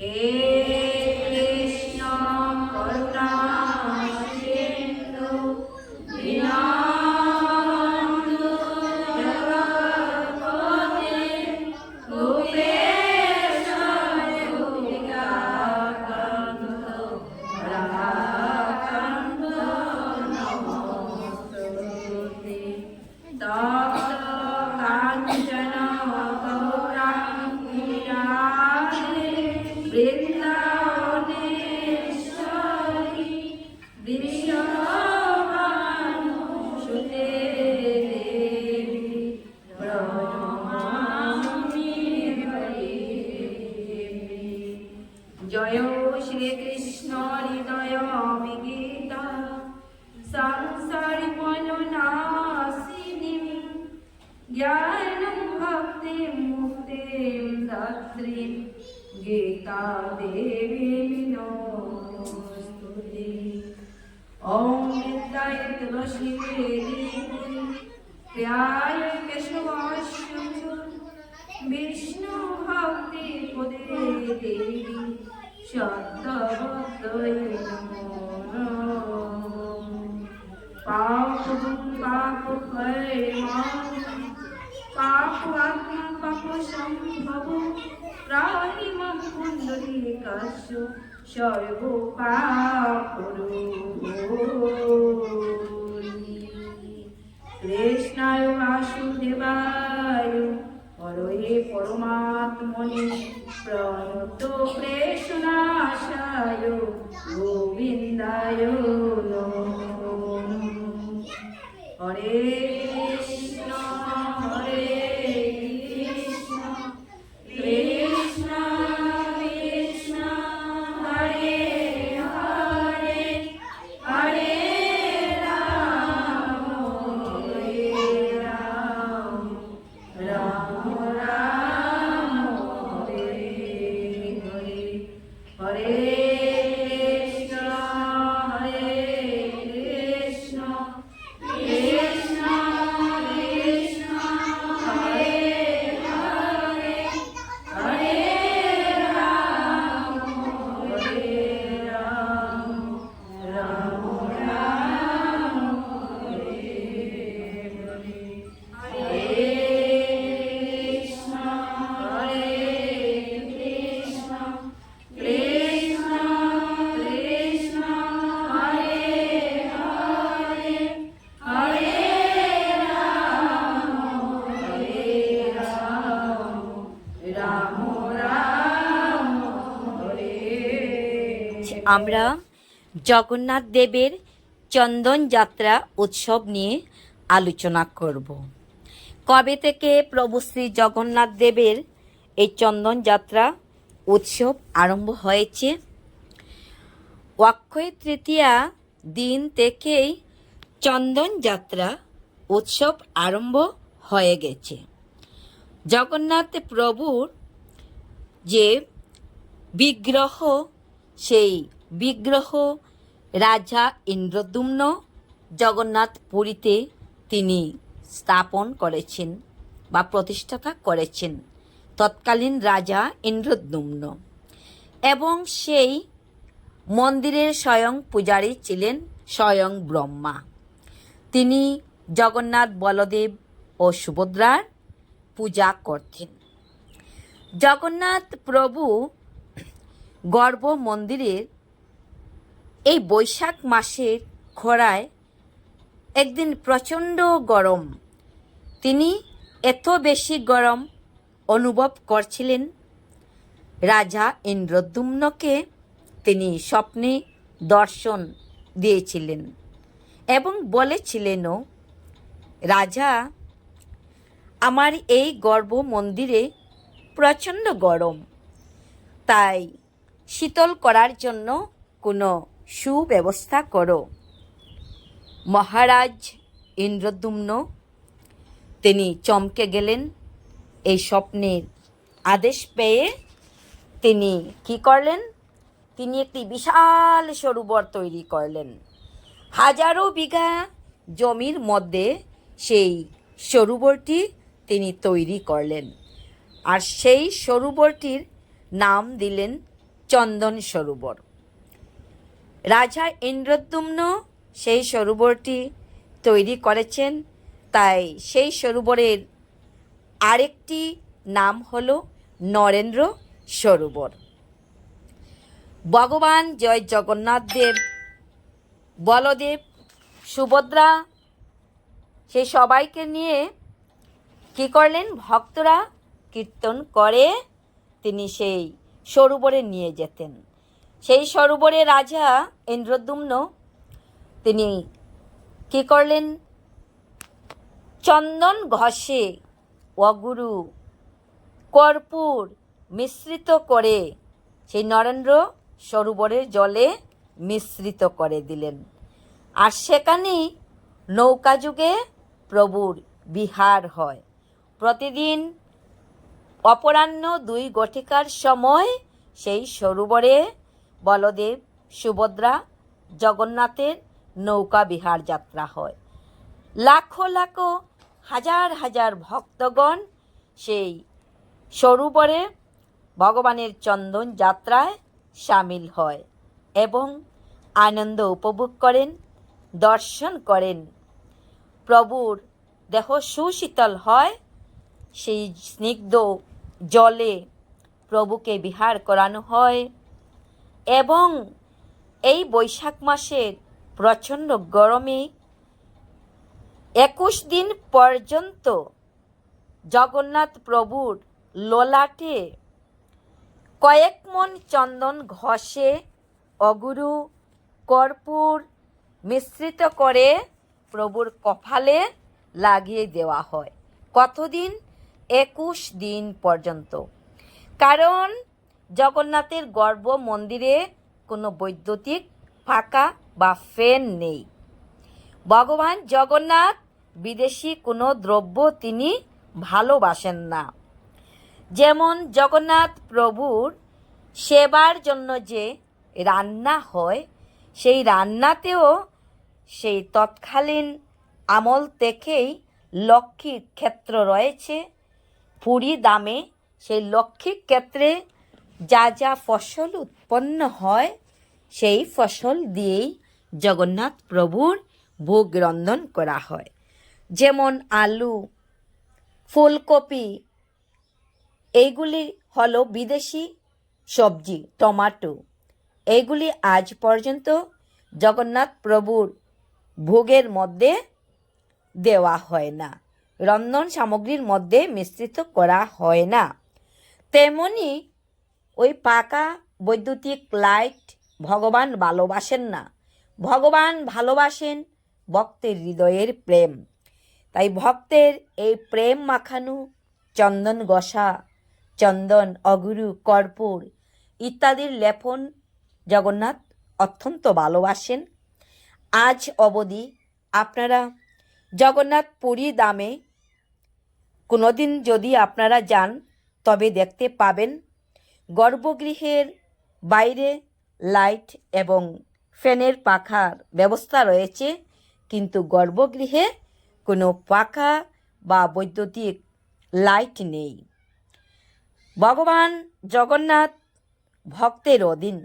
হে কৃষ্ণ করুণা সিন্ধু দীনবন্ধু জগৎপতে গোপেশ গোপিকাকান্ত রাধাকান্ত নমস্তুতে। তপ্ত কাঞ্চন গৌরাঙ্গী রাধে বৃন্দাবনেশ্বরী বৃষভানুসুতে দেবী প্রণমামি হরি। জয় শ্রীকৃষ্ণ হৃদয় বিগীতা সংসারি মনোনাশিনী জ্ঞান ভক্তি মুক্তি দাত্রী গীতা দেবী নমস্তুতে। ওম নিত্যায় তুলসী দেবী প্রিয়ায় কেশবাস্য বিষ্ণু ভক্তি পদে দেবী সত্যভক্তয়ে নমো। পাপ পাপ পাপাত্মা পাপ সম্ভব রাহিমম পুণ্ডরীকাস্য সর্ব পাপ কৃষ্ণায় বাসুদেবায় হরে পরমাত্মনে প্রণত ক্লেশনাশায় গোবিন্দায় নমো। হরে কৃষ্ণ হরে কৃষ্ণ কৃষ্ণ কৃষ্ণ হরে হরে হরে রাম হরে রাম রাম রাম হরে হরে। হরে কৃষ্ণ হরে কৃষ্ণ কৃষ্ণ কৃষ্ণ হরে হরে হরে রাম রাম রাম হরে হরে। হরে কৃষ্ণ হরে কৃষ্ণ কৃষ্ণ কৃষ্ণ হরে হরে হরে রাম রাম রাম হরে। আমরা জগন্নাথ দেবের চন্দন যাত্রা উৎসব নিয়ে আলোচনা করব। কবে থেকে প্রভু শ্রী জগন্নাথ দেবের এই চন্দন যাত্রা উৎসব আরম্ভ হয়েছে? অক্ষয় তৃতীয়া দিন থেকেই চন্দন যাত্রা উৎসব আরম্ভ হয়ে গেছে। জগন্নাথ প্রভুর যে বিগ্রহ, সেই বিগ্রহ রাজা ইন্দ্রদ্যুম্ন জগন্নাথ পুরীতে তিনি স্থাপন করেছেন বা প্রতিষ্ঠাতা করেছেন, তৎকালীন রাজা ইন্দ্রদ্যুম্ন। এবং সেই মন্দিরের স্বয়ং পূজারী ছিলেন স্বয়ং ব্রহ্মা। তিনি জগন্নাথ, বলদেব ও সুভদ্রার পূজা করতেন। জগন্নাথ প্রভু গর্ভ মন্দিরের এই বৈশাখ মাসের খরায় একদিন প্রচণ্ড গরম, তিনি এত বেশি গরম অনুভব করছিলেন। রাজা ইন্দ্রদ্যুম্নকে তিনি স্বপ্নে দর্শন দিয়েছিলেন এবং বলেছিলেনও, রাজা, আমার এই গর্ভ মন্দিরে প্রচণ্ড গরম, তাই শীতল করার জন্য কোনো সুব্যবস্থা করো। মহারাজ ইন্দ্রদ্যুম্ন তিনি চমকে গেলেন। এই স্বপ্নের আদেশ পেয়ে তিনি কি করলেন? তিনি একটি বিশাল সরোবর তৈরি করলেন। হাজারো বিঘা জমির মধ্যে সেই সরোবরটি তিনি তৈরি করলেন। আর সেই সরোবরটির নাম দিলেন চন্দন সরোবর। রাজা ইন্দ্রদ্যুম্ন সেই সরোবরটি তৈরি করেছেন, তাই সেই সরোবরের আরেকটি নাম হল নরেন্দ্র সরোবর। ভগবান জয় জগন্নাথ দেব, বলদেব, সুভদ্রা সেই সবাইকে নিয়ে কী করলেন, ভক্তরা কীর্তন করে তিনি সেই সরোবরে নিয়ে যেতেন। সেই সরোবরে রাজা ইন্দ্রদ্যুম্ন তিনি কী করলেন, চন্দন ঘষে অগুরু কর্পূর মিশ্রিত করে সেই নরেন্দ্র সরোবরের জলে মিশ্রিত করে দিলেন। আর সেখানেই নৌকা যুগে প্রভুর বিহার হয়। প্রতিদিন অপরাহ্ন 2 ঘটিকার সময় সেই সরোবরে বলদেব, সুভদ্রা, জগন্নাথের নৌকা বিহার যাত্রা হয়। লাখো লাখো হাজার হাজার ভক্তগণ সেই সরোবরে ভগবানের চন্দন যাত্রায় সামিল হয় এবং আনন্দ উপভোগ করেন, দর্শন করেন। প্রভুর দেহ সুশীতল হয়, সেই স্নিগ্ধ জলে প্রভুকে বিহার করানো হয় এবং এই বৈশাখ মাসের প্রচণ্ড গরমে 21 দিন পর্যন্ত জগন্নাথ প্রভুর ললাটে কয়েক মণ চন্দন ঘষে অগুরু কর্পূর মিশ্রিত করে প্রভুর কপালে লাগিয়ে দেওয়া হয়। কতদিন? 21 দিন পর্যন্ত। কারণ জগন্নাথের গর্ভ মন্দিরে কোনো বৈদ্যুতিক পাখা বা ফ্যান নেই। ভগবান জগন্নাথ বিদেশি কোনো দ্রব্য তিনি ভালোবাসেন না। যেমন জগন্নাথ প্রভুর সেবার জন্য যে রান্না হয়, সেই রান্নাতেও সেই তৎকালীন আমল থেকেই লক্ষ্মীর ক্ষেত্র রয়েছে। পুরী দামে সেই লক্ষ্মীর ক্ষেত্রে যা যা ফসল উৎপন্ন হয়, সেই ফসল দিয়েই জগন্নাথ প্রভুর ভোগ রন্ধন করা হয়। যেমন আলু, ফুলকপি, এইগুলি হলো বিদেশি সবজি, টমাটো, এইগুলি আজ পর্যন্ত জগন্নাথ প্রভুর ভোগের মধ্যে দেওয়া হয় না, রন্ধন সামগ্রীর মধ্যে মিশ্রিত করা হয় না। তেমনি ওই পাকা বৈদ্যুতিক লাইট ভগবান ভালোবাসেন না। ভগবান ভালোবাসেন ভক্তের হৃদয়ের প্রেম। তাই ভক্তের এই প্রেম মাখানো চন্দন ঘষা, চন্দন, অগুরু, কর্পূর ইত্যাদির লেপন জগন্নাথ অত্যন্ত ভালোবাসেন। আজ অবধি আপনারা জগন্নাথ পুরী ধামে কোনোদিন যদি আপনারা যান, তবে দেখতে পাবেন গর্ভগৃহের বাইরে লাইট এবং ফ্যানের পাখার ব্যবস্থা রয়েছে, কিন্তু গর্ভগৃহে কোনো পাখা বা বৈদ্যুতিক লাইট নেই। ভগবান জগন্নাথ ভক্তের অধীন।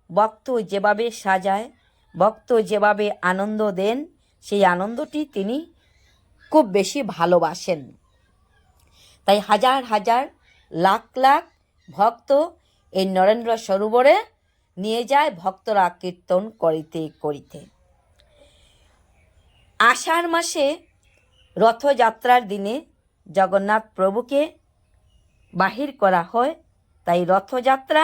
ভক্ত যেভাবে সাজায়, ভক্ত যেভাবে আনন্দ দেন, সেই আনন্দটি তিনি খুব বেশি ভালোবাসেন। তাই হাজার হাজার লাখ লাখ ভক্ত এই নরেন্দ্র সরোবরে নিয়ে যায় ভক্তরা কীর্তন করিতে করিতে। আষাঢ় মাসে রথযাত্রার দিনে জগন্নাথ প্রভুকে বাহির করা হয়। তাই রথযাত্রা